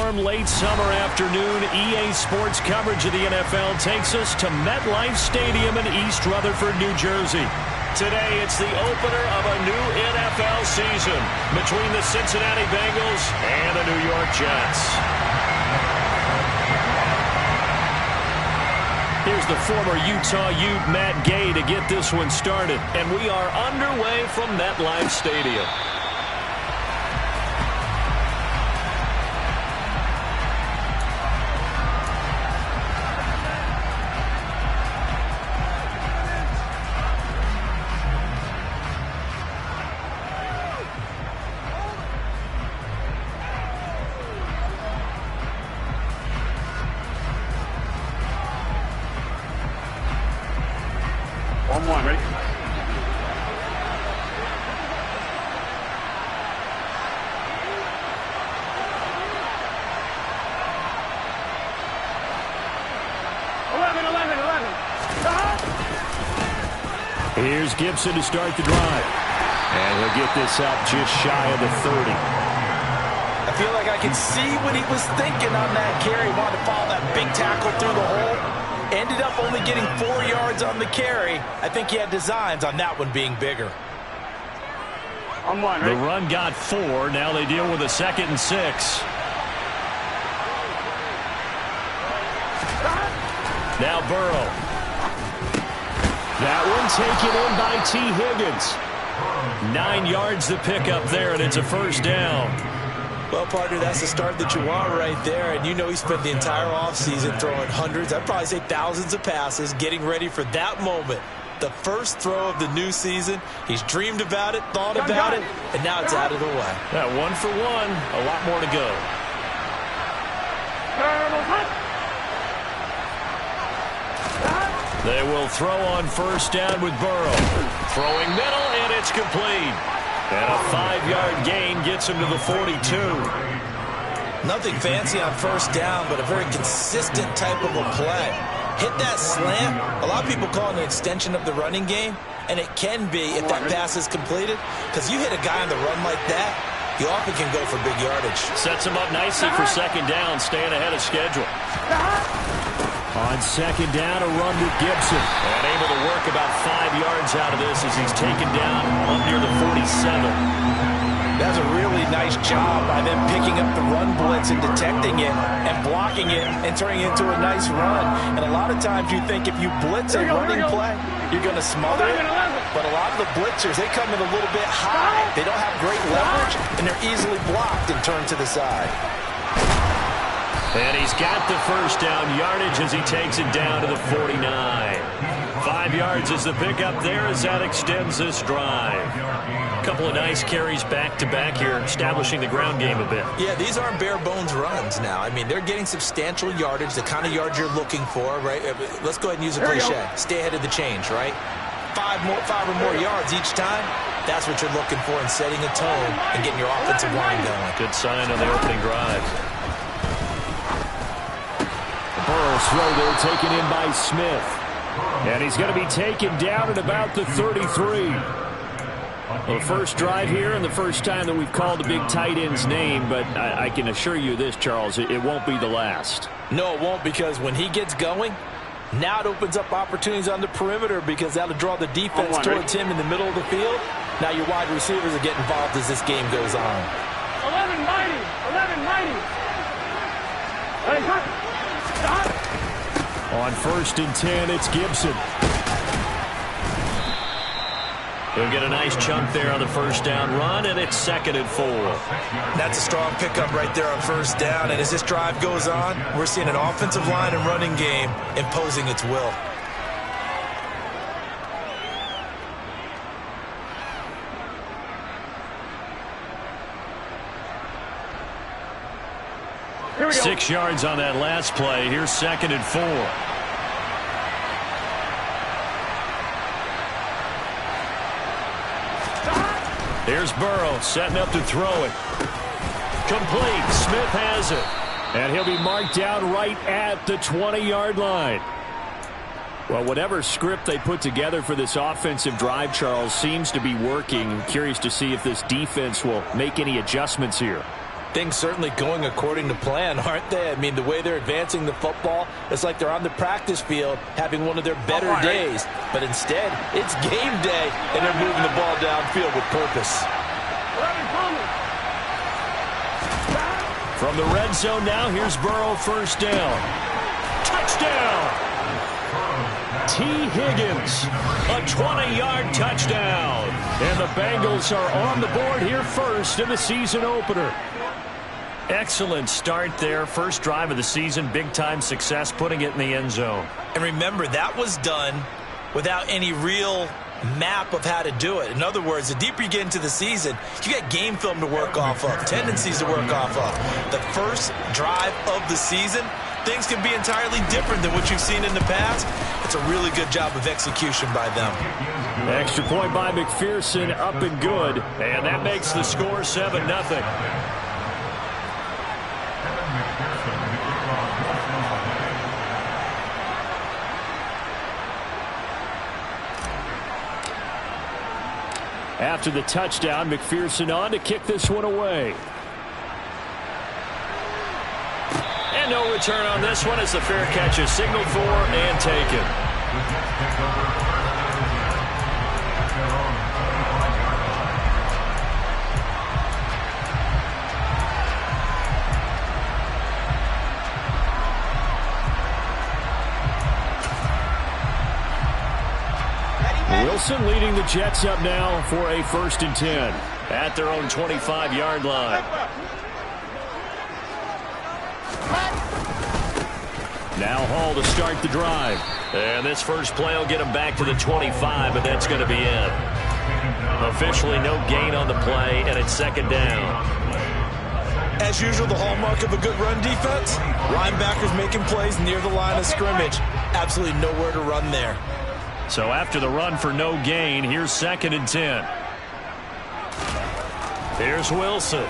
warm late summer afternoon, EA Sports coverage of the NFL takes us to MetLife Stadium in East Rutherford, New Jersey. Today, it's the opener of a new NFL season between the Cincinnati Bengals and the New York Jets. Here's the former Utah Ute Matt Gay to get this one started, and we are underway from MetLife Stadium. One, ready? Here's Gibson to start the drive. And he'll get this up just shy of the 30. I feel like I can see what he was thinking on that carry. Wanted to follow that big tackle through the hole. Ended up only getting 4 yards on the carry. I think he had designs on that one being bigger. On one, right? The run got 4. Now they deal with a 2nd and 6. Now Burrow. That one taken in by T. Higgins. 9 yards to pick up there, and it's a first down. Well, partner, that's the start that you want right there. And you know he spent the entire offseason throwing hundreds, I'd probably say thousands of passes, getting ready for that moment. The first throw of the new season. He's dreamed about it, thought about it, and now it's out of the way. Yeah, 1 for 1. A lot more to go. They will throw on first down with Burrow. Throwing middle, and it's complete. And a 5-yard gain gets him to the 42. Nothing fancy on first down, but a very consistent type of a play. Hit that slant. A lot of people call it an extension of the running game, and it can be if that pass is completed, because you hit a guy on the run like that, you often can go for big yardage. Sets him up nicely for second down, staying ahead of schedule. On second down, a run with Gibson. And able to work about 5 yards out of this as he's taken down up near the 47. That's a really nice job by them picking up the run blitz and detecting it and blocking it and turning it into a nice run. And a lot of times you think if you blitz a running play, you're going to smother it. But a lot of the blitzers, they come in a little bit high. They don't have great leverage, and they're easily blocked and turned to the side. And he's got the first down yardage as he takes it down to the 49. 5 yards is the pickup there as that extends this drive. A couple of nice carries back-to-back here, establishing the ground game a bit. Yeah, these aren't bare-bones runs now. I mean, they're getting substantial yardage, the kind of yards you're looking for, right? Let's go ahead and use a cliche. Stay ahead of the change, right? 5 or more yards each time. That's what you're looking for in setting a tone and getting your offensive line going. Good sign on the opening drive. Burrow's throw there taken in by Smith. And he's going to be taken down at about the 33. Well, the first drive here and the first time that we've called a big tight end's name, but I can assure you this, Charles, it won't be the last. No, it won't, because when he gets going, now it opens up opportunities on the perimeter because that'll draw the defense towards him in the middle of the field. Now your wide receivers will get involved as this game goes on. 11 mighty. Ready, cut. On 1st and 10, it's Gibson. He'll get a nice chunk there on the first down run, and it's 2nd and 4. That's a strong pickup right there on first down, and as this drive goes on, we're seeing an offensive line and running game imposing its will. Here we go. 6 yards on that last play. Here's 2nd and 4. Here's Burrow setting up to throw it. Complete. Smith has it. And he'll be marked down right at the 20-yard line. Well, whatever script they put together for this offensive drive, Charles, seems to be working. I'm curious to see if this defense will make any adjustments here. Things certainly going according to plan, aren't they? I mean, the way they're advancing the football, it's like they're on the practice field having one of their better days. But instead, it's game day, and they're moving the ball downfield with purpose. From the red zone now, here's Burrow, first down. Touchdown! T. Higgins, a 20-yard touchdown. And the Bengals are on the board here first in the season opener. Excellent start there. First drive of the season, big-time success, putting it in the end zone. And remember, that was done without any real map of how to do it. In other words, the deeper you get into the season, you got game film to work off of, tendencies to work off of. The first drive of the season, things can be entirely different than what you've seen in the past. It's a really good job of execution by them. Extra point by McPherson, up and good. And that makes the score 7-0. After the touchdown, McPherson on to kick this one away. And no return on this one as the fair catch is signaled for and taken. Wilson leading the Jets up now for a 1st and 10 at their own 25-yard line. Now Hall to start the drive. And this first play will get him back to the 25, but that's going to be it. Officially no gain on the play, and it's 2nd down. As usual, the hallmark of a good run defense, linebackers making plays near the line of scrimmage. Absolutely nowhere to run there. So after the run for no gain, here's 2nd and 10. Here's Wilson.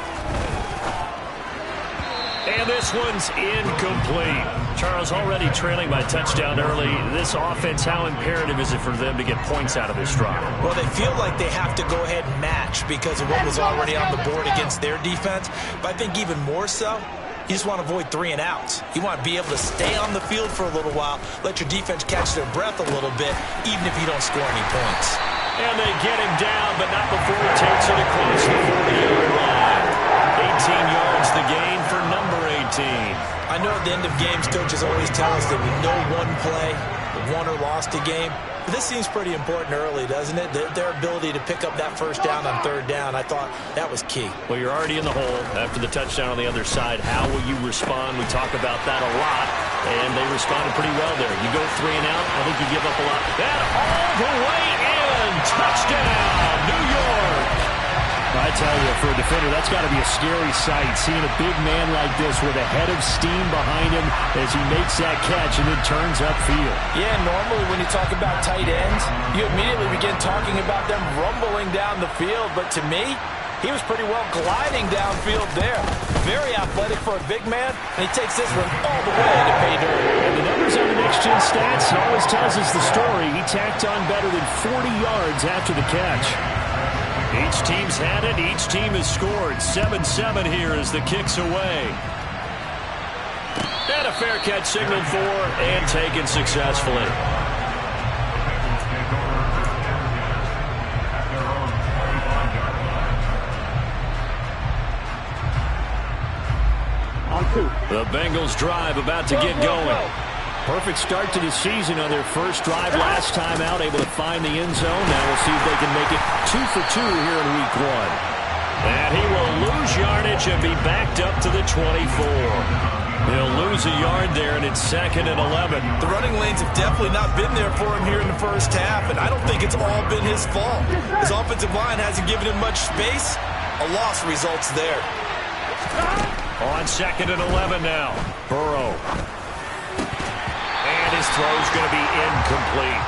And this one's incomplete. Charles, already trailing by touchdown early. This offense, how imperative is it for them to get points out of this drive? Well, they feel like they have to go ahead and match because of what was already on the board against their defense. But I think even more so, you just want to avoid 3 and outs. You want to be able to stay on the field for a little while, let your defense catch their breath a little bit, even if you don't score any points. And they get him down, but not before he takes it across the 40-yard line. 18 yards the gain for number 18. I know at the end of games, coaches always tell us that we know one play, won or lost a game. But this seems pretty important early, doesn't it? Their ability to pick up that first down on 3rd down, I thought that was key. Well, you're already in the hole after the touchdown on the other side. How will you respond? We talk about that a lot, and they responded pretty well there. You go 3 and out, I think you give up a lot. That all the way in. Touchdown, New York. I tell you, for a defender, that's got to be a scary sight, seeing a big man like this with a head of steam behind him as he makes that catch and then turns upfield. Yeah, normally when you talk about tight ends, you immediately begin talking about them rumbling down the field. But to me, he was pretty well gliding downfield there. Very athletic for a big man, and he takes this one all the way to pay dirt. And the numbers on the next-gen stats always tells us the story. He tacked on better than 40 yards after the catch. Each team's had it. Each team has scored. 7-7 here as the kick's away. And a fair catch signaled for and taken successfully. The Bengals drive about to get going. Perfect start to the season on their first drive last time out, able to find the end zone. Now we'll see if they can make it 2 for 2 here in week 1. And he will lose yardage and be backed up to the 24. He'll lose a yard there, and it's 2nd and 11. The running lanes have definitely not been there for him here in the first half, and I don't think it's all been his fault. His offensive line hasn't given him much space. A loss results there. On 2nd and 11 now. Burrow. And his throw's going to be incomplete.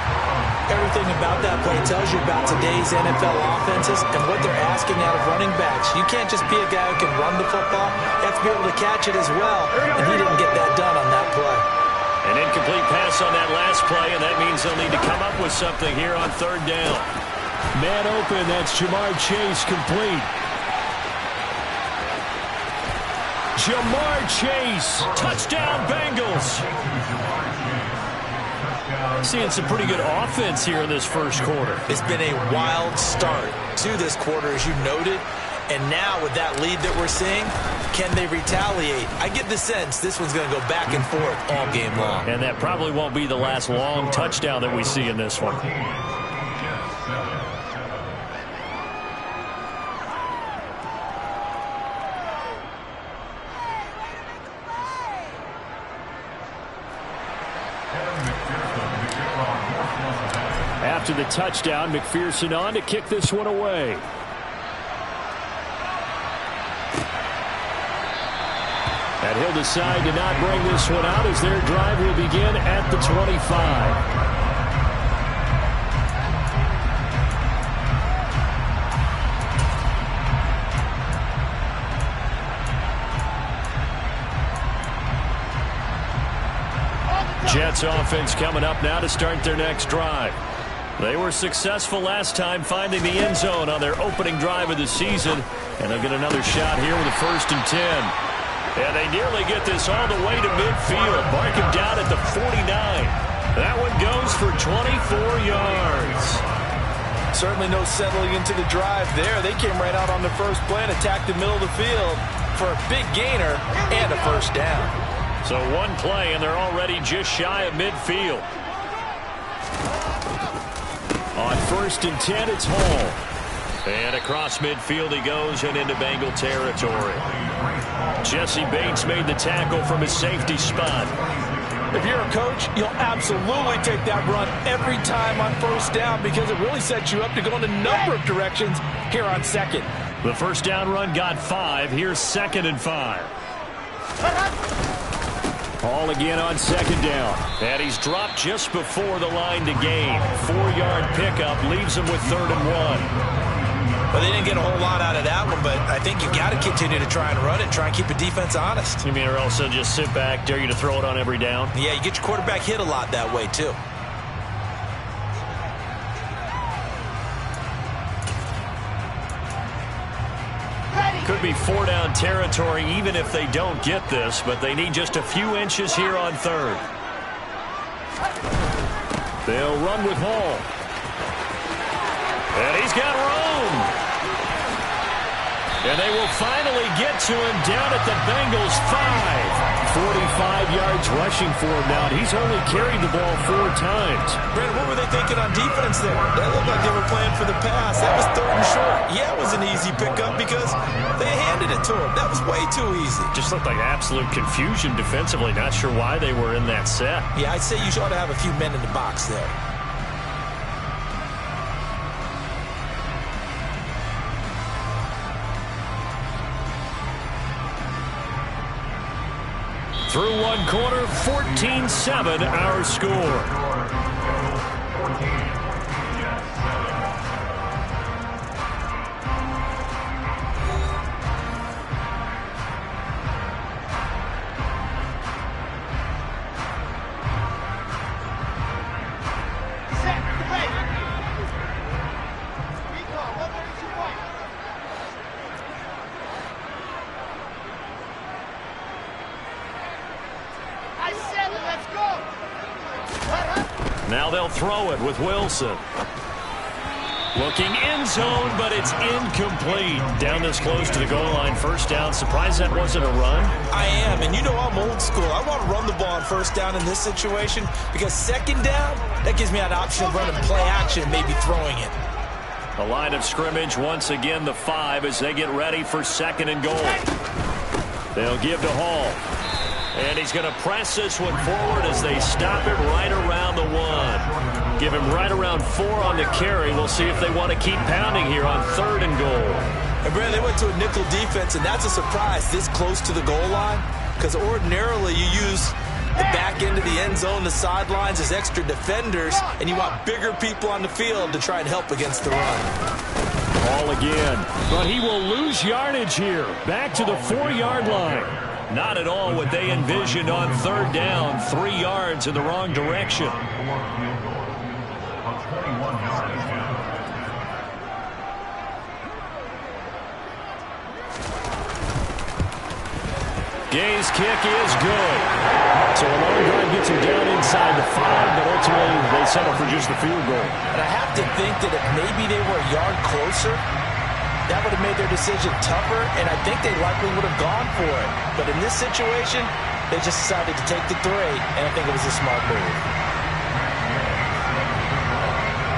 Everything about that play tells you about today's NFL offenses and what they're asking out of running backs. You can't just be a guy who can run the football. You have to be able to catch it as well, and he didn't get that done on that play. An incomplete pass on that last play, and that means they'll need to come up with something here on 3rd down. Man open, that's Jamar Chase complete. Jamar Chase. Touchdown, Bengals. Seeing some pretty good offense here in this first quarter. It's been a wild start to this quarter, as you noted. And now with that lead that we're seeing, can they retaliate? I get the sense this one's going to go back and forth all game long. And that probably won't be the last long touchdown that we see in this one. After the touchdown, McPherson on to kick this one away. And he'll decide to not bring this one out as their drive will begin at the 25. Jets offense coming up now to start their next drive. They were successful last time finding the end zone on their opening drive of the season, and they'll get another shot here with a 1st and 10. And they nearly get this all the way to midfield. Mark him down at the 49. That one goes for 24 yards. Certainly no settling into the drive there. They came right out on the first play and attacked the middle of the field for a big gainer and a 1st down. So one play, and they're already just shy of midfield. On 1st and 10, it's Hall. And across midfield he goes and into Bengal territory. Jesse Bates made the tackle from his safety spot. If you're a coach, you'll absolutely take that run every time on 1st down because it really sets you up to go in a number of directions here on 2nd. The 1st down run got 5. Here's 2nd and 5. Hall again on 2nd down. And he's dropped just before the line to gain. 4-yard pickup leaves him with 3rd and 1. Well, they didn't get a whole lot out of that one, but I think you've got to continue to try and run it, try and keep the defense honest. You mean, or else they'll just sit back, dare you to throw it on every down? Yeah, you get your quarterback hit a lot that way, too. Could be 4-down territory even if they don't get this, but they need just a few inches here on 3rd. They'll run with Hall. And he's got room. And they will finally get to him down at the Bengals 5. 45 yards rushing for him now, and he's only carried the ball 4 times. Brandon, what were they thinking on defense there? That looked like they were playing for the pass. That was 3rd and short. Yeah, it was an easy pickup because they handed it to him. That was way too easy. Just looked like absolute confusion defensively. Not sure why they were in that set. Yeah, I'd say you ought to have a few men in the box there. Through one quarter, 14-7 our score. Now they'll throw it with Wilson. Looking end zone, but it's incomplete. Down this close to the goal line, 1st down. Surprised that wasn't a run? I am, and you know I'm old school. I want to run the ball on 1st down in this situation because 2nd down, that gives me an option of running play action, maybe throwing it. The line of scrimmage, once again, the 5 as they get ready for 2nd and goal. They'll give to Hall. And he's going to press this one forward as they stop it right around the 1. Give him right around 4 on the carry. We'll see if they want to keep pounding here on 3rd and goal. And Brandon, they went to a nickel defense, and that's a surprise this close to the goal line because ordinarily you use the back end of the end zone, the sidelines as extra defenders, and you want bigger people on the field to try and help against the run. Ball again, but he will lose yardage here. Back to the 4-yard line. Not at all what they envisioned on 3rd down. 3 yards in the wrong direction. Gay's kick is good. So a long drive gets him down inside the 5, but ultimately they settle for just the field goal. And I have to think that if maybe they were a yard closer, that would have made their decision tougher, and I think they likely would have gone for it. But in this situation, they just decided to take the 3, and I think it was a smart move.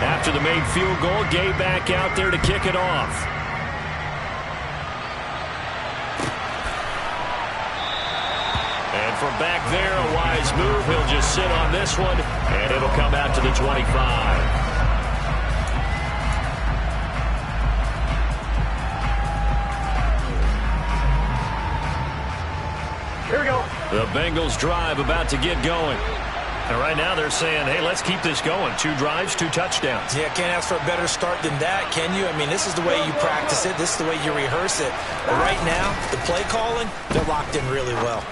After the made field goal, Gay back out there to kick it off. And from back there, a wise move. He'll just sit on this one, and it'll come out to the 25. Here we go. The Bengals drive about to get going. And right now they're saying, hey, let's keep this going. 2 drives, 2 touchdowns. Yeah, can't ask for a better start than that, can you? I mean, this is the way you practice it. This is the way you rehearse it. But right now, the play calling, they're locked in really well.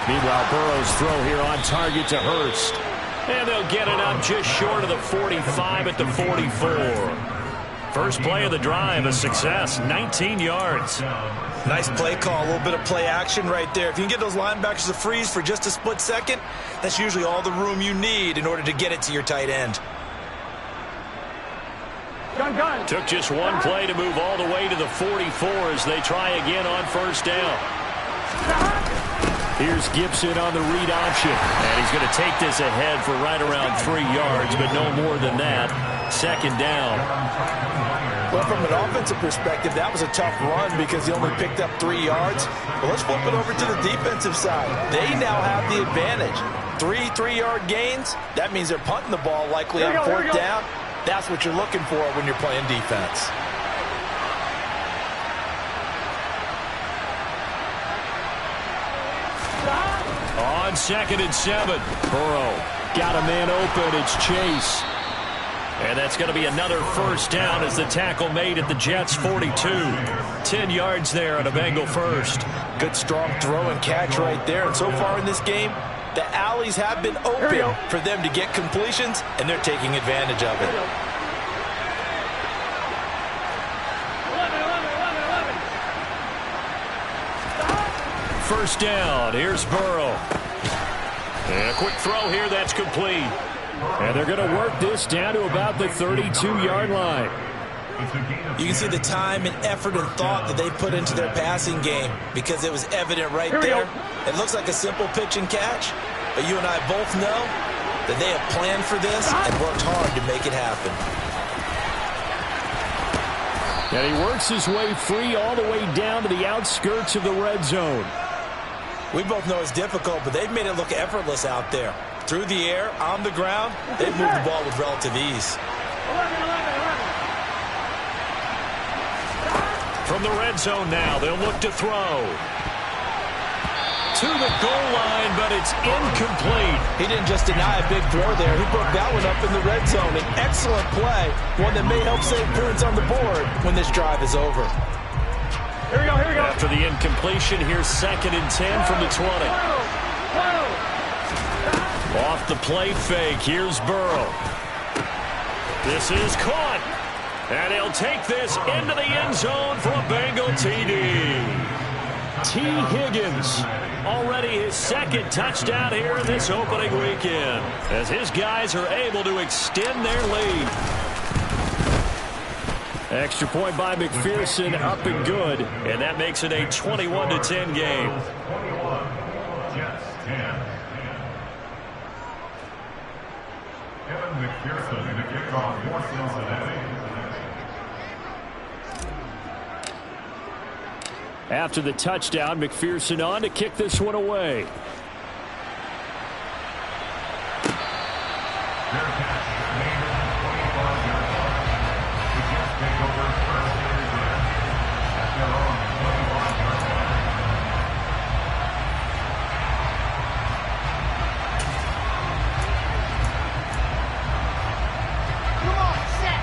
Meanwhile, Burrow's throw here on target to Hurst. And they'll get it up just short of the 45 at the 44. First play of the drive, a success, 19 yards. Nice play call, a little bit of play action right there. If you can get those linebackers to freeze for just a split second, that's usually all the room you need in order to get it to your tight end. Gun. Took just one play to move all the way to the 44 as they try again on first down. Here's Gibson on the read option. And he's going to take this ahead for right around 3 yards, but no more than that. Second down. Well, from an offensive perspective, that was a tough run because he only picked up 3 yards. But let's flip it over to the defensive side. They now have the advantage. 3 3-yard gains. That means they're punting the ball likely on 4th down. That's what you're looking for when you're playing defense. On 2nd and 7. Burrow got a man open. It's Chase. And that's going to be another first down as the tackle made at the Jets' 42. 10 yards there on a Bengal first. Good strong throw and catch right there. And so far in this game, the alleys have been open for them to get completions, and they're taking advantage of it. 11. First down. Here's Burrow. And a quick throw here that's complete. And they're going to work this down to about the 32-yard line. You can see the time and effort and thought that they put into their passing game because it was evident right there. It looks like a simple pitch and catch, but you and I both know that they have planned for this and worked hard to make it happen. And he works his way free all the way down to the outskirts of the red zone. We both know it's difficult, but they've made it look effortless out there. Through the air, on the ground, they've moved the ball with relative ease. 11. From the red zone now, they'll look to throw. To the goal line, but it's incomplete. He didn't just deny a big throw there. He broke that one up in the red zone. An excellent play, one that may help save points on the board when this drive is over. Here we go. After the incompletion, here's 2nd and 10 from the 20. Off the play fake, here's Burrow. This is caught. And he'll take this into the end zone for a Bengal TD. T. Higgins, already his 2nd touchdown here in this opening weekend, as his guys are able to extend their lead. Extra point by McPherson, up and good, and that makes it a 21-10 game. McPherson to kick off for Cincinnati. After the touchdown, McPherson on to kick this one away.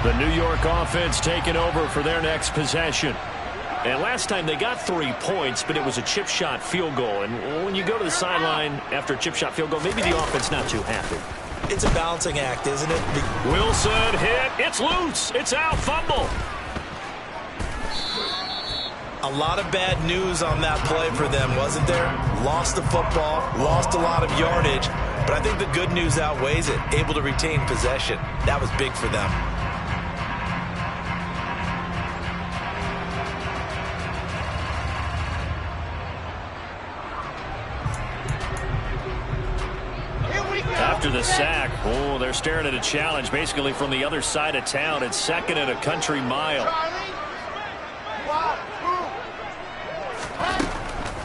The New York offense taking over for their next possession. And last time they got 3 points, but it was a chip shot field goal. And when you go to the sideline after a chip shot field goal, maybe the offense not too happy. It's a balancing act, isn't it? Wilson hit. It's loose. It's out. Fumble. A lot of bad news on that play for them, wasn't there? Lost the football, lost a lot of yardage, but I think the good news outweighs it. Able to retain possession. That was big for them. After the sack, oh, they're staring at a challenge basically from the other side of town. It's 2nd and a country mile.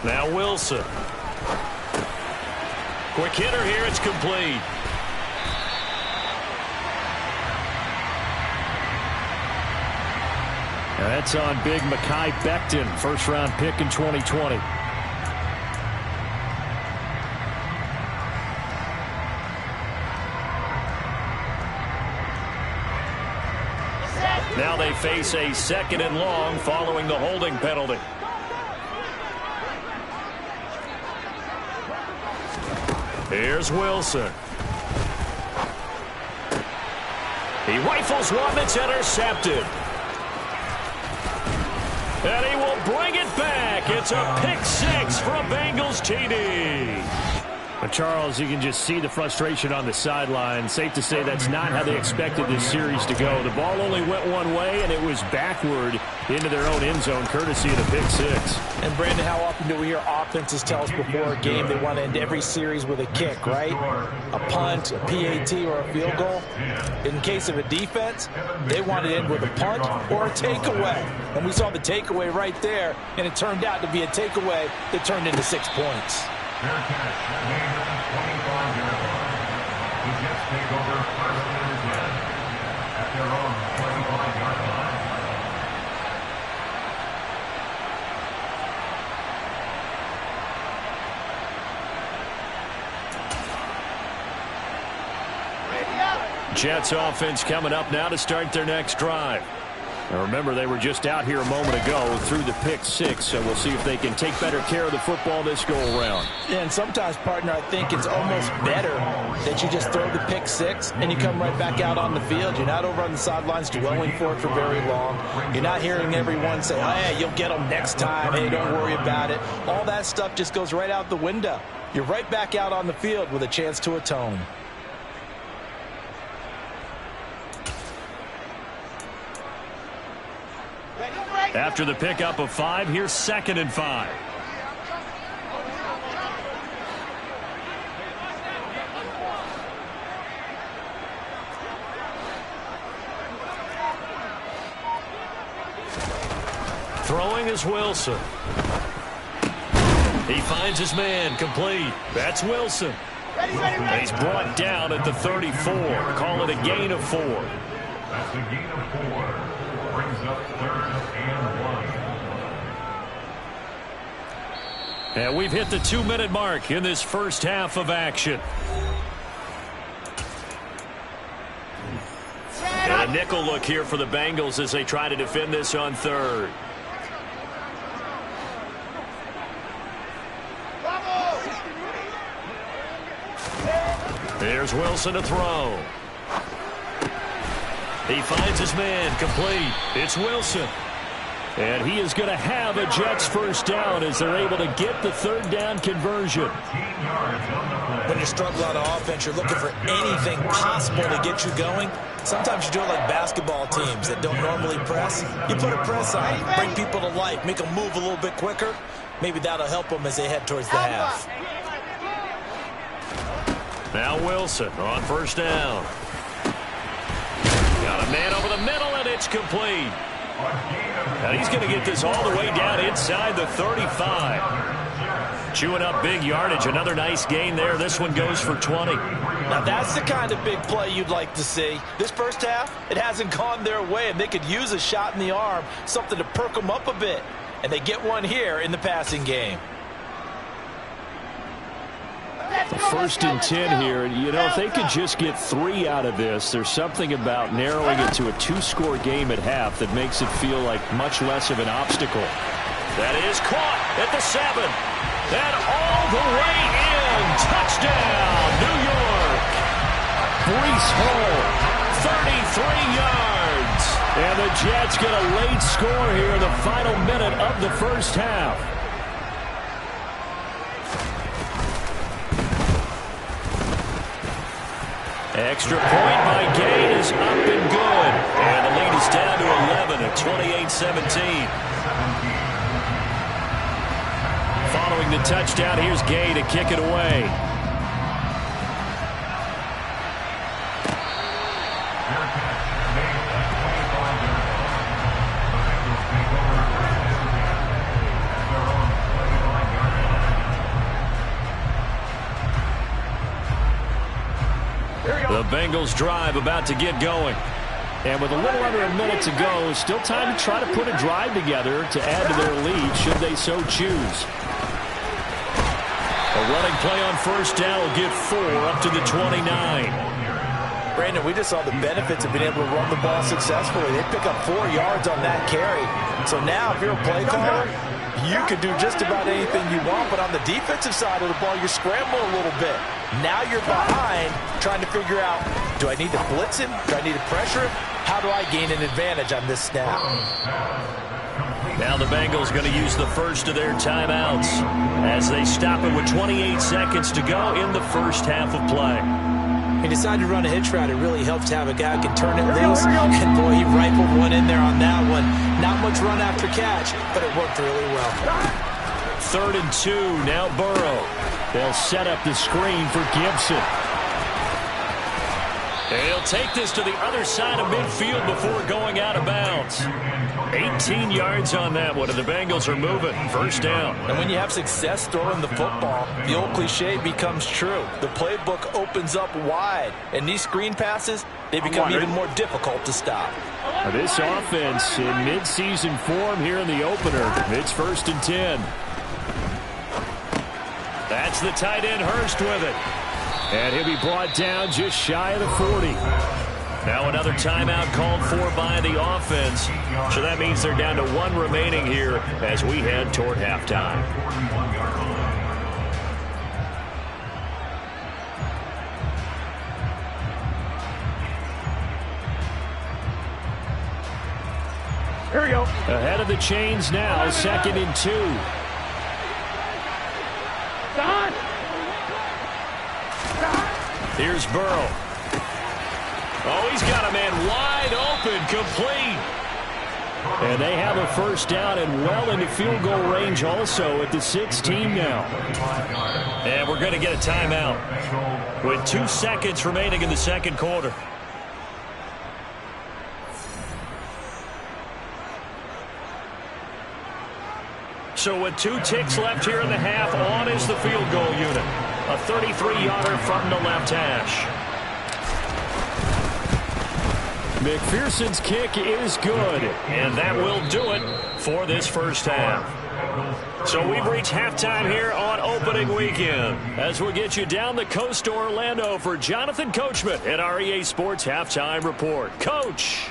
Now Wilson. Quick hitter here. It's complete. Now that's on big Mekhi Becton, first-round pick in 2020. Now they face a 2nd and long following the holding penalty. Here's Wilson. He rifles one that's intercepted. And he will bring it back. It's a pick-6 for a Bengals TD. Charles, you can just see the frustration on the sideline. Safe to say that's not how they expected this series to go. The ball only went one way, and it was backward into their own end zone, courtesy of the pick-6. And, Brandon, how often do we hear offenses tell us before a game they want to end every series with a kick, right? A punt, a PAT, or a field goal. In case of a defense, they want to end with a punt or a takeaway. And we saw the takeaway right there, and it turned out to be a takeaway that turned into 6 points. Fair catch at the 25-yard line. The Jets take over 1st and 10 at their own 25-yard line. Jets offense coming up now to start their next drive. Now remember, they were just out here a moment ago through the pick-6, so we'll see if they can take better care of the football this go-around. And sometimes, partner, I think it's almost better that you just throw the pick-6 and you come right back out on the field. You're not over on the sidelines dwelling for it for very long. You're not hearing everyone say, oh, hey, you'll get them next time. Hey, don't worry about it. All that stuff just goes right out the window. You're right back out on the field with a chance to atone. After the pickup of 5, here's 2nd and 5. Throwing is Wilson. He finds his man, complete. That's Wilson. And he's brought down at the 34. Call it a gain of 4. That's a gain of 4. Brings up 3rd and 1. And we've hit the 2-minute mark in this first half of action. And a nickel look here for the Bengals as they try to defend this on 3rd. Here's Wilson to throw. He finds his man, complete. It's Wilson. And he is going to have a Jets first down as they're able to get the 3rd down conversion. When you struggle on offense, you're looking for anything possible to get you going. Sometimes you do it like basketball teams that don't normally press. You put a press on, bring people to life, make them move a little bit quicker. Maybe that'll help them as they head towards the half. Now Wilson on first down. Got a man over the middle, and it's complete. And he's going to get this all the way down inside the 35. Chewing up big yardage. Another nice gain there. This one goes for 20. Now that's the kind of big play you'd like to see. This first half, it hasn't gone their way, and they could use a shot in the arm, something to perk them up a bit. And they get one here in the passing game. 1st and 10 here. You know, if they could just get 3 out of this, there's something about narrowing it to a 2-score game at half that makes it feel like much less of an obstacle. That is caught at the 7. And all the way in. Touchdown, New York. Breece Hall, 33 yards. And the Jets get a late score here in the final minute of the first half. Extra point by Gay is up and good. And the lead is down to 11 at 28-17. Following the touchdown, here's Gay to kick it away. The Bengals drive about to get going. And with a little under a minute to go, still time to try to put a drive together to add to their lead should they so choose. A running play on first down will get 4 up to the 29. Brandon, we just saw the benefits of being able to run the ball successfully. They pick up 4 yards on that carry. So now if you're a play caller, you can do just about anything you want. But on the defensive side of the ball, you're scrambling a little bit. Now you're behind trying to figure out, do I need to blitz him? Do I need to pressure him? How do I gain an advantage on this snap? Now the Bengals going to use the first of their timeouts as they stop it with 28 seconds to go in the first half of play. He decided to run a hitch route. It really helps to have a guy who can turn it loose. And boy, he rifled one in there on that one. Not much run after catch, but it worked really well. 3rd and 2, now Burrow. They'll set up the screen for Gibson. He'll take this to the other side of midfield before going out of bounds. 18 yards on that one, and the Bengals are moving. First down. And when you have success throwing the football, the old cliche becomes true. The playbook opens up wide, and these screen passes, they become even more difficult to stop. Now this offense in midseason form here in the opener. It's 1st and 10. That's the tight end Hurst with it. And he'll be brought down just shy of the 40. Now another timeout called for by the offense. So that means they're down to 1 remaining here as we head toward halftime. Here we go. Ahead of the chains now, 2nd and 2. Don! Here's Burrow. Oh, he's got a man wide open, complete. And they have a first down and well into field goal range also at the 16 now. And we're going to get a timeout with 2 seconds remaining in the second quarter. So with 2 ticks left here in the half, on is the field goal unit. A 33-yarder from the left hash. McPherson's kick is good, and that will do it for this first half. So we've reached halftime here on opening weekend as we get you down the coast to Orlando for Jonathan Coachman at our EA Sports Halftime Report. Coach.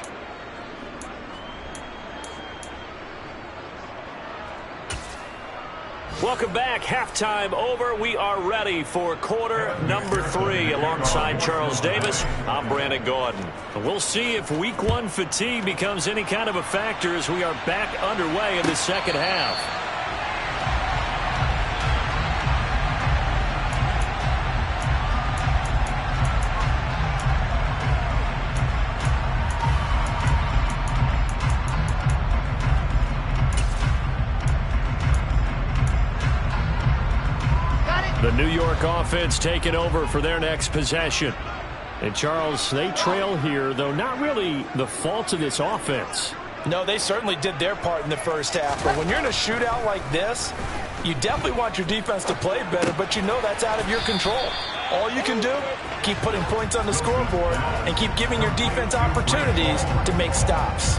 Welcome back. Halftime over. We are ready for quarter number 3 alongside Charles Davis. I'm Brandon Gordon. We'll see if week 1 fatigue becomes any kind of a factor as we are back underway in the second half. The New York offense taking over for their next possession. And Charles, they trail here, though not really the fault of this offense. No, they certainly did their part in the first half. But when you're in a shootout like this, you definitely want your defense to play better, but you know that's out of your control. All you can do, keep putting points on the scoreboard and keep giving your defense opportunities to make stops.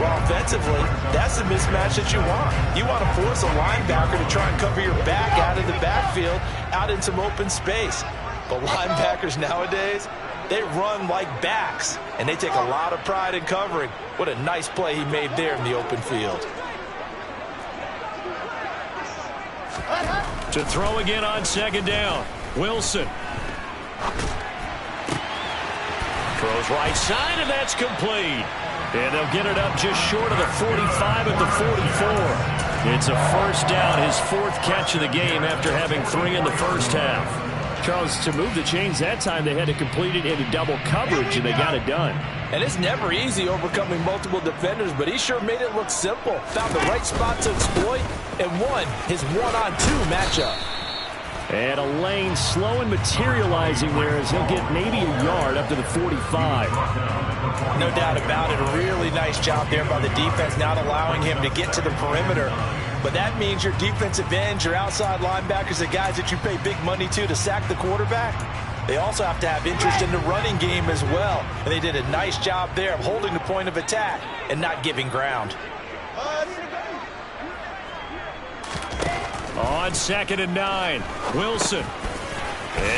Well, offensively, that's the mismatch that you want. You want to force a linebacker to try and cover your back out of the backfield, out in some open space. But linebackers nowadays, they run like backs, and they take a lot of pride in covering. What a nice play he made there in the open field. To throw again on second down, Wilson. Throws right side, and that's complete. And they'll get it up just short of the 45 at the 44. It's a first down, his fourth catch of the game after having 3 in the first half. Charles, to move the chains that time, they had to complete it into double coverage, and they got it done. And it's never easy overcoming multiple defenders, but he sure made it look simple. Found the right spot to exploit and won his one-on-two matchup. And a lane slow and materializing there as he'll get maybe a yard up to the 45. No doubt about it. A really nice job there by the defense, not allowing him to get to the perimeter. But that means your defensive ends, your outside linebackers, the guys that you pay big money to sack the quarterback, they also have to have interest in the running game as well. And they did a nice job there of holding the point of attack and not giving ground. On 2nd and 9, Wilson.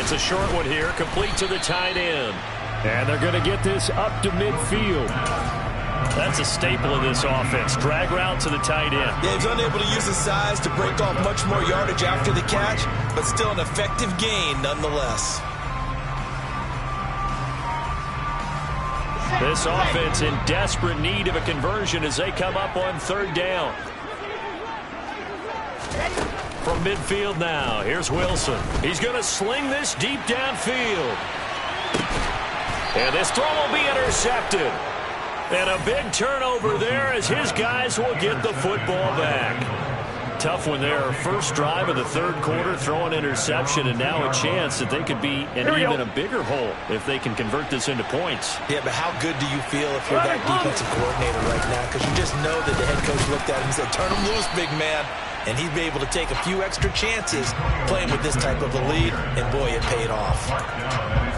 It's a short one here, complete to the tight end. And they're going to get this up to midfield. That's a staple of this offense. Drag route to the tight end. Yeah, he's unable to use his size to break off much more yardage after the catch, but still an effective gain nonetheless. This offense in desperate need of a conversion as they come up on 3rd down. From midfield now, here's Wilson. He's going to sling this deep downfield. And this throw will be intercepted. And a big turnover there as his guys will get the football back. Tough one there. First drive of the 3rd quarter, throw an interception, and now a chance that they could be in even a bigger hole if they can convert this into points. Yeah, but how good do you feel if you're that defensive coordinator right now? Because you just know that the head coach looked at him and said, turn him loose, big man. And he'd be able to take a few extra chances playing with this type of a lead, and boy, it paid off.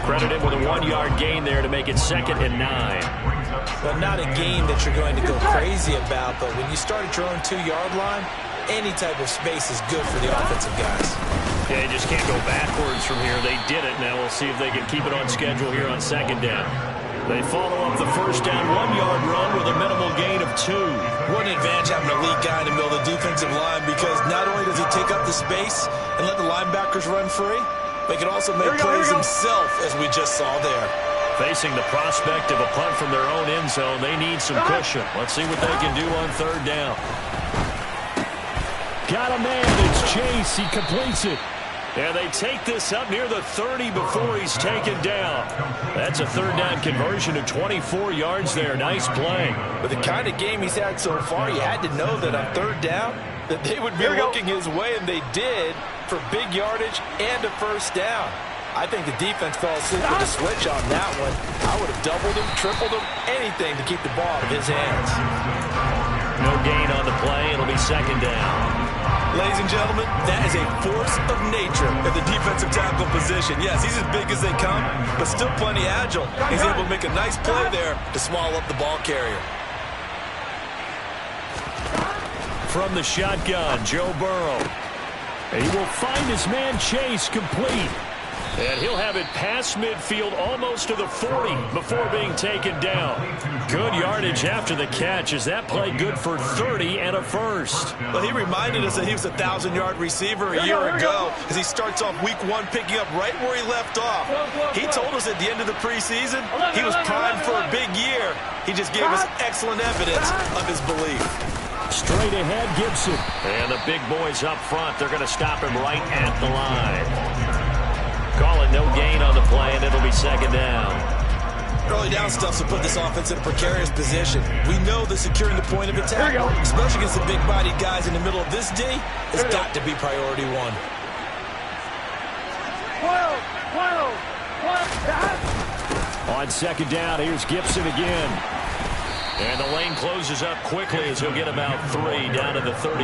Credit him with a 1-yard gain there to make it 2nd and 9. Well, not a game that you're going to go crazy about, but when you start at your own 2-yard line, any type of space is good for the offensive guys. Yeah, you just can't go backwards from here. They did it. Now we'll see if they can keep it on schedule here on 2nd down. They follow up the first down 1-yard run with a minimal gain of 2. What an advantage having a lead guy in the middle of the defensive line, because not only does he take up the space and let the linebackers run free, but he can also make plays himself, as we just saw there. Facing the prospect of a punt from their own end zone, they need some cushion. Let's see what they can do on 3rd down. Got a man, it's Chase, he completes it. And they take this up near the 30 before he's taken down. That's a 3rd down conversion to 24 yards there. Nice play. With the kind of game he's had so far, you had to know that on 3rd down, that they would be looking his way, and they did, for big yardage and a first down. I think the defense fell asleep with a switch on that one. I would have doubled him, tripled him, anything to keep the ball out of his hands. No gain on the play. It'll be 2nd down. Ladies and gentlemen, that is a force of nature at the defensive tackle position. Yes, he's as big as they come, but still plenty agile. He's able to make a nice play there to swallow up the ball carrier. From the shotgun, Joe Burrow. And he will find his man Chase complete. And he'll have it past midfield almost to the 40 before being taken down. Good yardage after the catch. Is that play good for 30 and a first? Well, he reminded us that he was a 1,000-yard receiver a year ago as he starts off week 1 picking up right where he left off. He told us at the end of the preseason he was primed for a big year. He just gave us excellent evidence of his belief. Straight ahead, Gibson. And the big boys up front, they're going to stop him right at the line. Call it no gain on the play, and it'll be 2nd down. Early down stuff to put this offense in a precarious position. We know that securing the point of attack, especially against the big-bodied guys in the middle of this D, has got to be priority 1. On 2nd down, here's Gibson again. And the lane closes up quickly as he'll get about 3 down to the 38.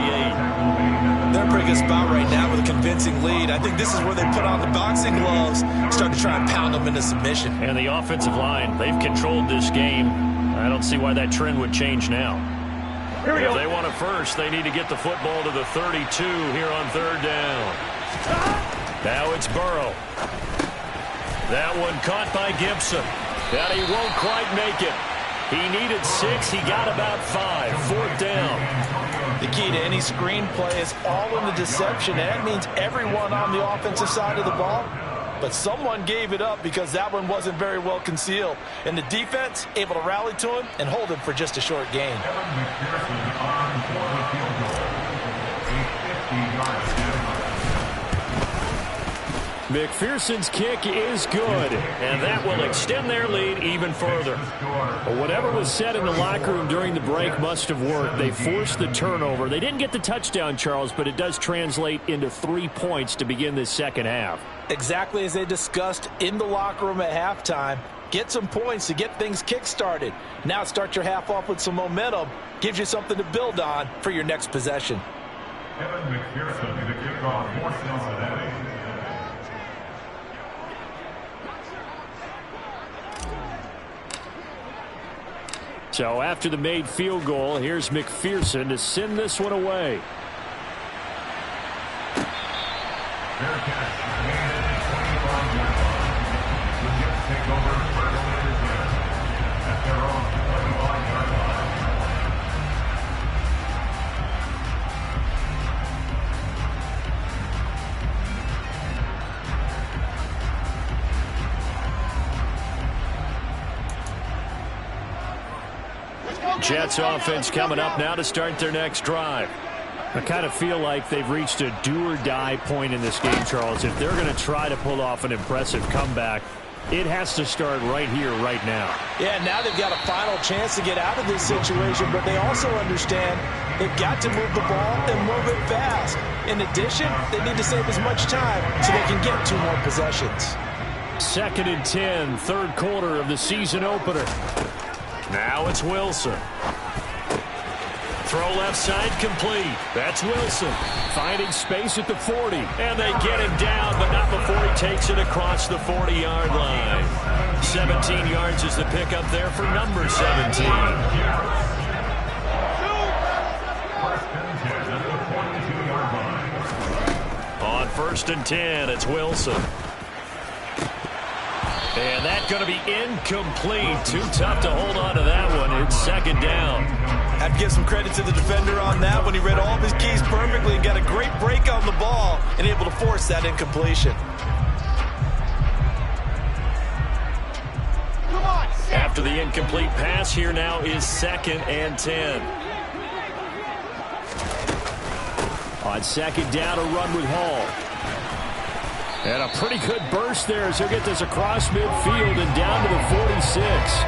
They're in a pretty good spot right now with a convincing lead. I think this is where they put on the boxing gloves, start to try and pound them into submission. And the offensive line, they've controlled this game. I don't see why that trend would change now. If they want it first, they need to get the football to the 32 here on 3rd down. Now it's Burrow. That one caught by Gibson. And he won't quite make it. He needed 6. He got about 5. 4th down. The key to any screen play is all in the deception. That means everyone on the offensive side of the ball but someone gave it up because that one wasn't very well concealed. And the defense able to rally to him and hold him for just a short gain. McPherson on for the field goal. A 50-yard field. McPherson's kick is good, and that will extend their lead even further. Whatever was said in the locker room during the break must have worked. They forced the turnover. They didn't get the touchdown, Charles, but it does translate into 3 points to begin this second half. Exactly as they discussed in the locker room at halftime. Get some points to get things kick-started. Now start your half off with some momentum. Gives you something to build on for your next possession. Kevin McPherson, the kickoff for Cincinnati. So after the made field goal, here's McPherson to send this one away. Fair catch. And 25-yard line. The Jets take over first and 10 at their own 25-yard Jets offense coming up now to start their next drive. I kind of feel like they've reached a do-or-die point in this game, Charles. If they're going to try to pull off an impressive comeback, it has to start right here, right now. Yeah, now they've got a final chance to get out of this situation, but they also understand they've got to move the ball and move it fast. In addition, they need to save as much time so they can get 2 more possessions. 2nd and 10, third quarter of the season opener. Now it's Wilson. Throw left side complete. That's Wilson. Finding space at the 40. And they get him down, but not before he takes it across the 40-yard line. 17 yards is the pickup there for number 17. On 1st and 10, it's Wilson. And that's going to be incomplete. Too tough to hold on to that one. It's 2nd down. I'd give some credit to the defender on that when he read all of his keys perfectly and got a great break on the ball and able to force that incompletion. After the incomplete pass, here now is 2nd and 10. On 2nd down, a run with Hall. And a pretty good burst there as he'll get this across midfield and down to the 46.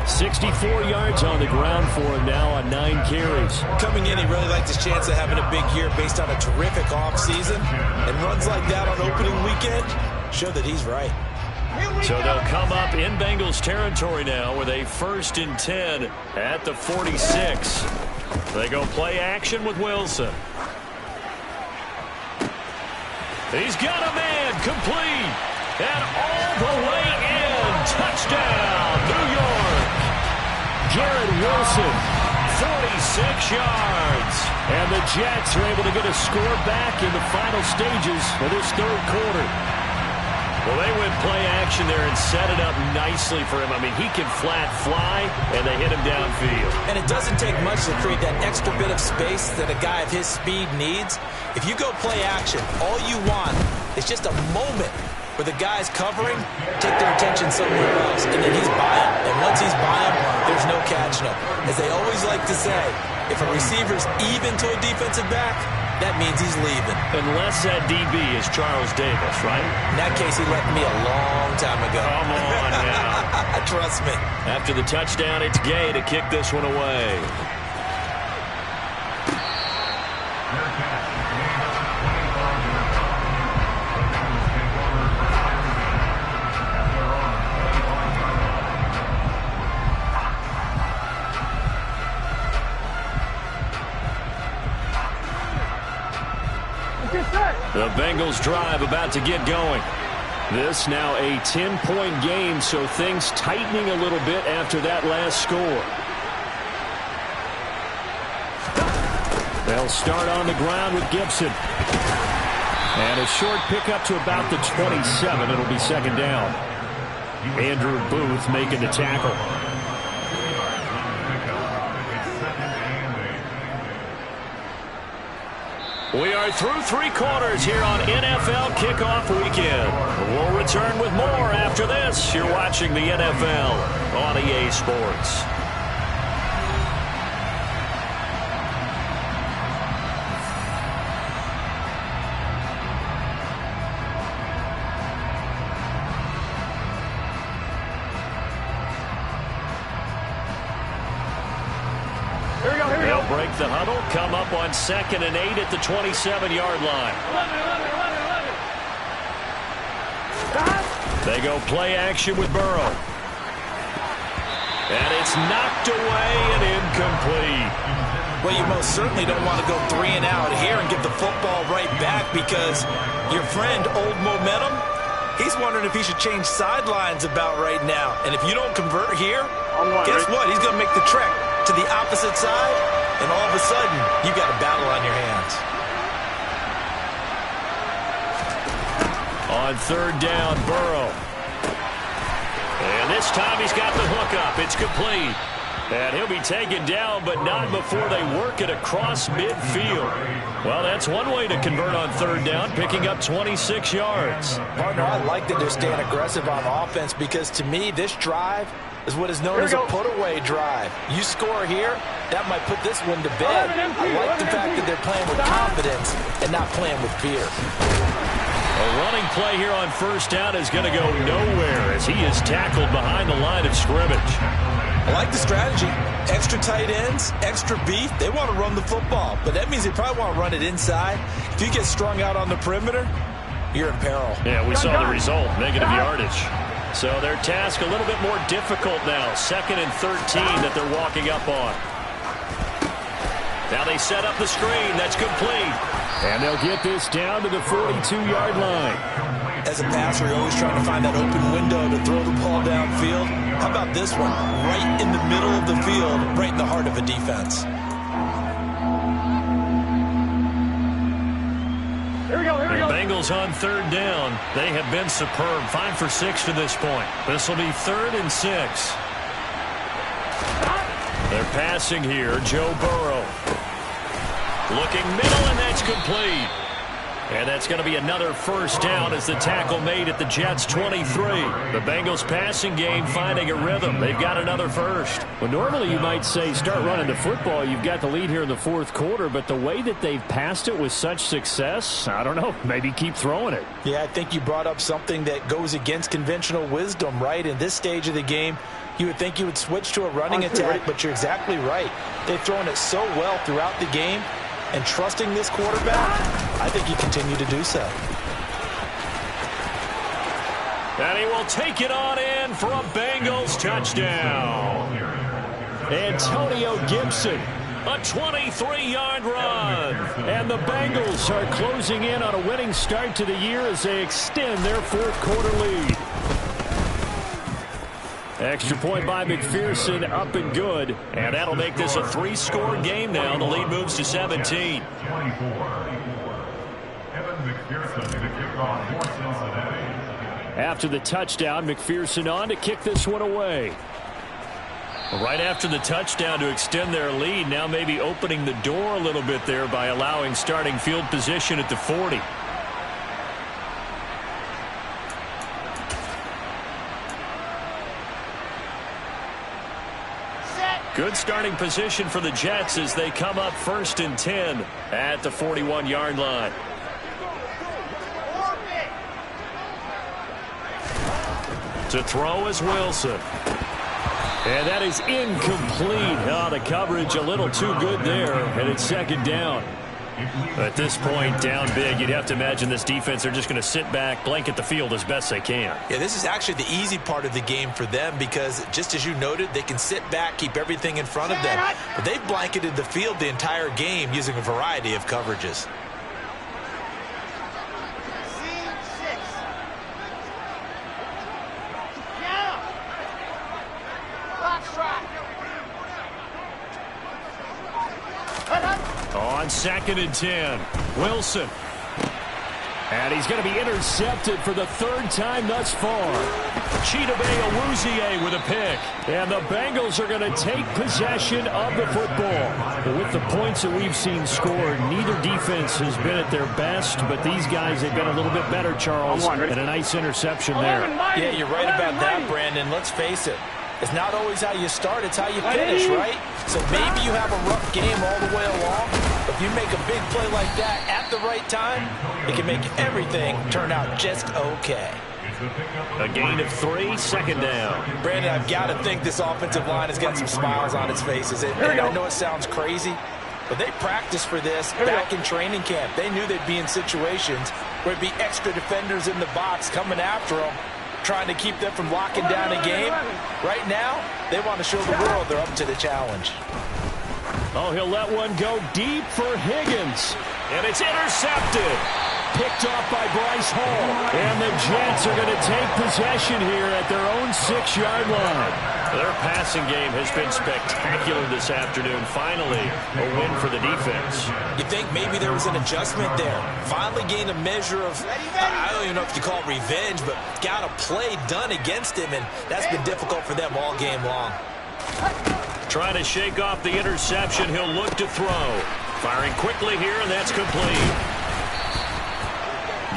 64 yards on the ground for him now on 9 carries. Coming in, he really liked his chance of having a big year based on a terrific offseason. And runs like that on opening weekend show that he's right. So they'll come up in Bengals territory now with a 1st and 10 at the 46. They go play action with Wilson. He's got a man complete. And all the way in. Touchdown, New York. Garrett Wilson, 46 yards. And the Jets are able to get a score back in the final stages of this 3rd quarter. Well, they went play action there and set it up nicely for him. I mean, he can flat fly, and they hit him downfield. And it doesn't take much to create that extra bit of space that a guy of his speed needs. If you go play action, all you want is just a moment where the guy's covering, take their attention somewhere else, and then he's by him. And once he's by him, there's no catching him. As they always like to say, if a receiver's even to a defensive back, that means he's leaving. Unless that DB is Charles Davis, right? In that case, he left me a long time ago. Come on now. Trust me. After the touchdown, it's Gay to kick this one away. The Bengals drive about to get going. This now a 10-point game, so things tightening a little bit after that last score. They'll start on the ground with Gibson. And a short pickup to about the 27. It'll be 2nd down. Andrew Booth making the tackle. We are through 3 quarters here on NFL Kickoff Weekend. We'll return with more after this. You're watching the NFL on EA Sports. They'll break the huddle, come up on 2nd and 8 at the 27-yard line. They go play action with Burrow. And it's knocked away and incomplete. Well, you most certainly don't want to go 3 and out here and give the football right back, because your friend, Old Momentum, he's wondering if he should change sidelines about right now. And if you don't convert here, guess what? He's going to make the trek to the opposite side, and all of a sudden, you got a battle on your hands. On 3rd down, Burrow. And this time he's got the hook up. It's complete. And he'll be taken down, but not before they work it across midfield. Well, that's one way to convert on 3rd down, picking up 26 yards. Partner, I like that they're staying aggressive on offense, because to me, this drive is what is known as a put-away drive. You score here, that might put this one to bed. I like the fact that they're playing with confidence and not playing with fear. A running play here on 1st down is going to go nowhere as he is tackled behind the line of scrimmage. I like the strategy. Extra tight ends, extra beef. They want to run the football, but that means they probably want to run it inside. If you get strung out on the perimeter, you're in peril. Yeah, we saw the result, negative yardage. So their task a little bit more difficult now. 2nd and 13 that they're walking up on. Now they set up the screen. That's complete. And they'll get this down to the 42-yard line. As a passer, you're always trying to find that open window to throw the ball downfield. How about this one? Right in the middle of the field, right in the heart of a defense. The Bengals on 3rd down. They have been superb. 5 for 6 to this point. This will be 3rd and 6. They're passing here. Joe Burrow. Looking middle, and that's complete. And that's going to be another 1st down as the tackle made at the Jets' 23. The Bengals passing game finding a rhythm. They've got another 1st. Well, normally you might say start running the football. You've got the lead here in the 4th quarter, but the way that they've passed it with such success, I don't know, maybe keep throwing it. Yeah, I think you brought up something that goes against conventional wisdom, right? In this stage of the game, you would think you would switch to a running attack, but you're exactly right. They've thrown it so well throughout the game. And trusting this quarterback, I think you continue to do so. And he will take it on in for a Bengals touchdown. Antonio Gibson, a 23-yard run. And the Bengals are closing in on a winning start to the year as they extend their 4th quarter lead. Extra point by McPherson, up and good. And that'll make this a 3-score game now. The lead moves to 17. After the touchdown, McPherson on to kick this one away. Right after the touchdown to extend their lead, now maybe opening the door a little bit there by allowing starting field position at the 40. Good starting position for the Jets as they come up 1st and 10 at the 41-yard line. To throw is Wilson. And that is incomplete. Oh, the coverage a little too good there, and it's 2nd down. At this point, down big, you'd have to imagine this defense are just going to sit back, blanket the field as best they can. Yeah, this is actually the easy part of the game for them, because just as you noted, they can sit back, keep everything in front of them. But they've blanketed the field the entire game using a variety of coverages. On 2nd and 10, Wilson. And he's going to be intercepted for the third time thus far. Chidobe Awuzie with a pick. And the Bengals are going to take possession of the football. But with the points that we've seen scored, neither defense has been at their best, but these guys have been a little bit better, Charles, and a nice interception there. Yeah, you're right about that, Brandon. Let's face it. It's not always how you start, it's how you finish, right? So maybe you have a rough game all the way along. If you make a big play like that at the right time, it can make everything turn out just okay. A gain of 3, second down. Brandon, I've got to think this offensive line has got some smiles on its faces. And I know it sounds crazy, but they practiced for this back in training camp. They knew they'd be in situations where it'd be extra defenders in the box coming after them, trying to keep them from locking down a game. Right now, they want to show the world they're up to the challenge. Oh, he'll let one go deep for Higgins. And it's intercepted. Picked off by Bryce Hall. And the Jets are going to take possession here at their own 6-yard line. Their passing game has been spectacular this afternoon. Finally, a win for the defense. You think maybe there was an adjustment there. Finally gained a measure of, I don't even know if you call it revenge, but got a play done against him, and that's been difficult for them all game long. Trying to shake off the interception. He'll look to throw. Firing quickly here, and that's complete.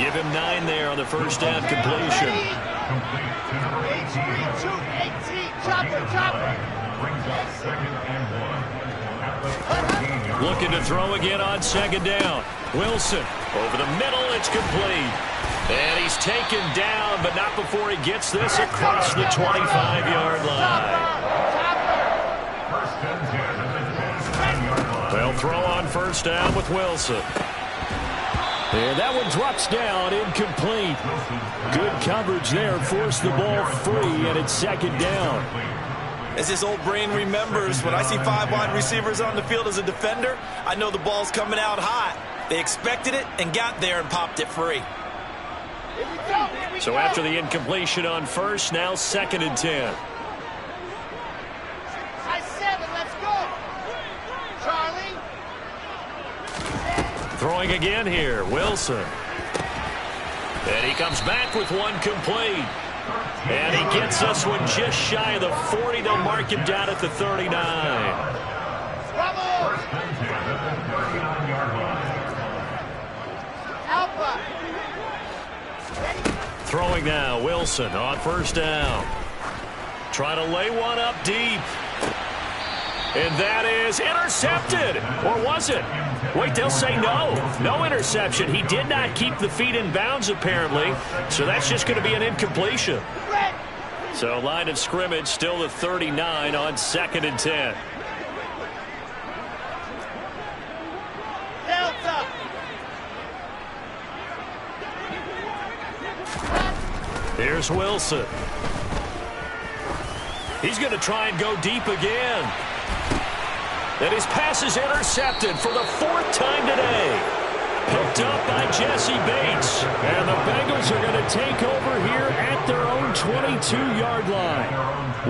Give him 9 there on the first down completion. Looking to throw again on second down. Wilson over the middle. It's complete. And he's taken down, but not before he gets this across the 25-yard line. They'll throw on first down with Wilson. And that one drops down, incomplete. Good coverage there, forced the ball free, and it's second down. As this old brain remembers, when I see 5 wide receivers on the field as a defender, I know the ball's coming out hot. They expected it and got there and popped it free. So after the incompletion on first, now second and 10. Throwing again here, Wilson. And he comes back with one complete. And he gets this one just shy of the 40. They'll mark him down at the 39. Throwing now, Wilson on first down. Trying to lay one up deep. And that is intercepted. Or was it? Wait, they'll say no. No interception. He did not keep the feet in bounds, apparently. So that's just going to be an incompletion. So line of scrimmage still the 39 on second and 10. Here's Wilson. He's going to try and go deep again. And his pass is intercepted for the 4th time today. Picked up by Jesse Bates. And the Bengals are going to take over here at their own 22-yard line.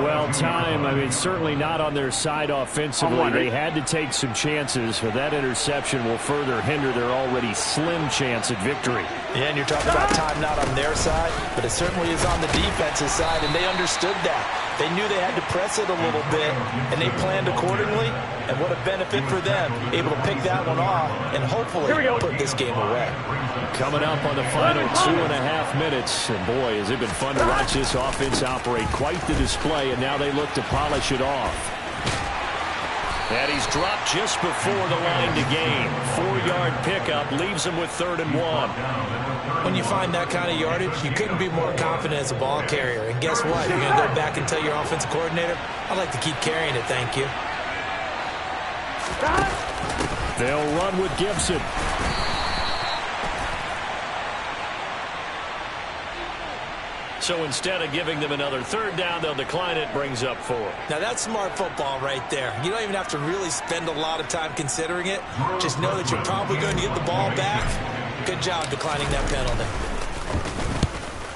Well, time, I mean, certainly not on their side offensively. They had to take some chances, but that interception will further hinder their already slim chance at victory. Yeah, and you're talking about time not on their side, but it certainly is on the defense's side, and they understood that. They knew they had to press it a little bit, and they planned accordingly, and what a benefit for them, able to pick that one off and hopefully put this game away. Coming up on the final 2.5 minutes, and boy, has it been fun to watch this offense operate. Quite the display, and now they look to polish it off. And he's dropped just before the line to gain. 4-yard pickup leaves him with 3rd and 1. When you find that kind of yardage, you couldn't be more confident as a ball carrier. And guess what? You're going to go back and tell your offensive coordinator, I'd like to keep carrying it, thank you. They'll run with Gibson. So instead of giving them another 3rd down, they'll decline it, brings up 4. Now that's smart football right there. You don't even have to really spend a lot of time considering it. Just know that you're probably going to get the ball back. Good job declining that penalty.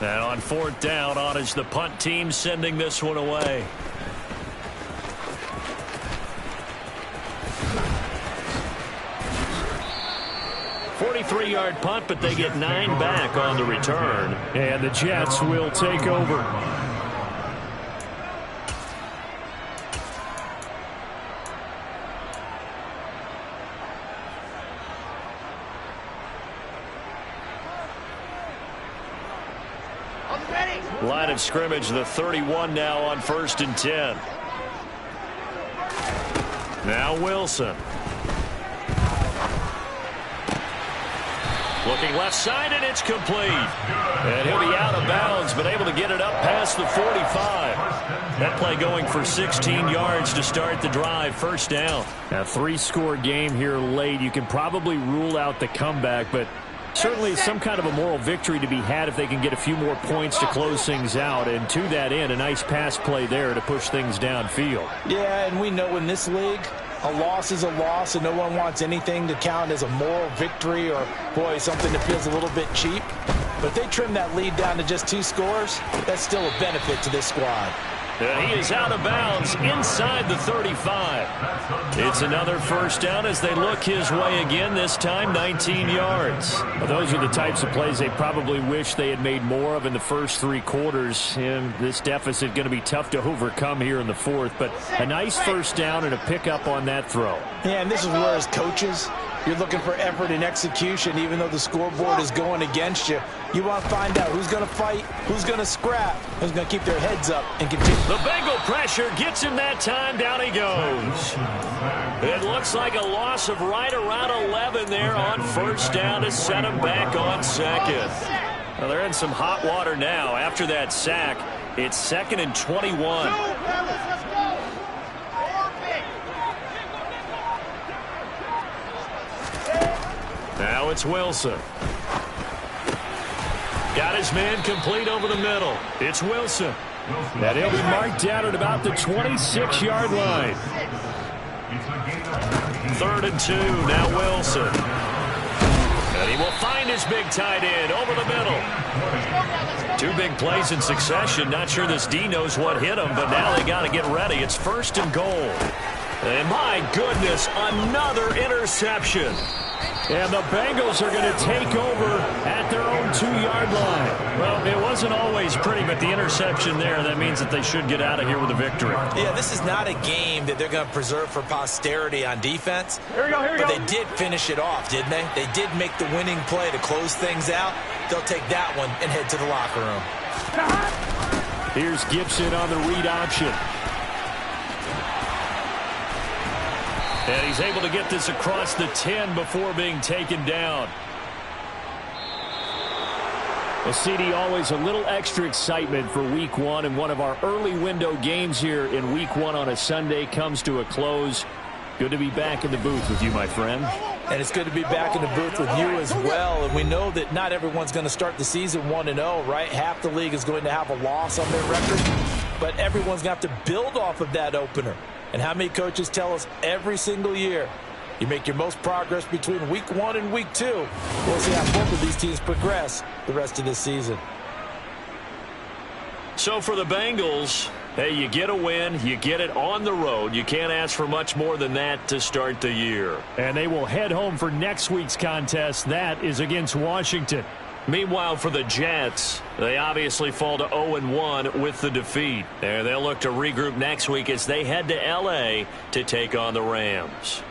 And on 4th down, on is the punt team sending this one away. 33-yard punt, but they get 9 back on the return. And the Jets will take over. Line of scrimmage, the 31 now on 1st and 10. Now Wilson. Looking left side, and it's complete. And he'll be out of bounds, but able to get it up past the 45. That play going for 16 yards to start the drive. First down. A 3-score game here late. You can probably rule out the comeback, but certainly some kind of a moral victory to be had if they can get a few more points to close things out. And to that end, a nice pass play there to push things downfield. Yeah, and we know in this league, a loss is a loss, and no one wants anything to count as a moral victory or, boy, something that feels a little bit cheap. But if they trim that lead down to just 2 scores, that's still a benefit to this squad. And he is out of bounds inside the 35. It's another first down as they look his way again, this time 19 yards. Well, those are the types of plays they probably wish they had made more of in the first 3 quarters. And this deficit going to be tough to overcome here in the 4th. But a nice first down and a pickup on that throw. Yeah, and this is where as coaches, you're looking for effort and execution, even though the scoreboard is going against you. You want to find out who's going to fight, who's going to scrap, who's going to keep their heads up and continue. The Bengal pressure gets him that time. Down he goes. It looks like a loss of right around 11 there on first down to set him back on 2nd. Well, they're in some hot water now. After that sack, it's 2nd and 21. Now it's Wilson. Got his man complete over the middle. It's Wilson. And he'll be marked down at about the 26-yard line. 3rd and 2. Now Wilson. And he will find his big tight end over the middle. 2 big plays in succession. Not sure this D knows what hit him, but now they got to get ready. It's 1st and goal. And my goodness, another interception. And the Bengals are going to take over at their own 2-yard line. Well, it wasn't always pretty, but the interception there, that means that they should get out of here with a victory. Yeah, this is not a game that they're going to preserve for posterity on defense. Here we go, here we go. But they did finish it off, didn't they? They did make the winning play to close things out. They'll take that one and head to the locker room. Here's Gibson on the read option. And he's able to get this across the 10 before being taken down. Well, CD, always a little extra excitement for Week 1, and one of our early window games here in Week 1 on a Sunday comes to a close. Good to be back in the booth with you, my friend. And it's good to be back in the booth with you as well. And we know that not everyone's going to start the season 1-0, right? Half the league is going to have a loss on their record, but everyone's going to have to build off of that opener. And how many coaches tell us every single year, you make your most progress between Week 1 and Week 2. We'll see how both of these teams progress the rest of this season. So for the Bengals, hey, you get a win, you get it on the road. You can't ask for much more than that to start the year. And they will head home for next week's contest. That is against Washington. Meanwhile, for the Jets, they obviously fall to 0-1 with the defeat. And they'll look to regroup next week as they head to L.A. to take on the Rams.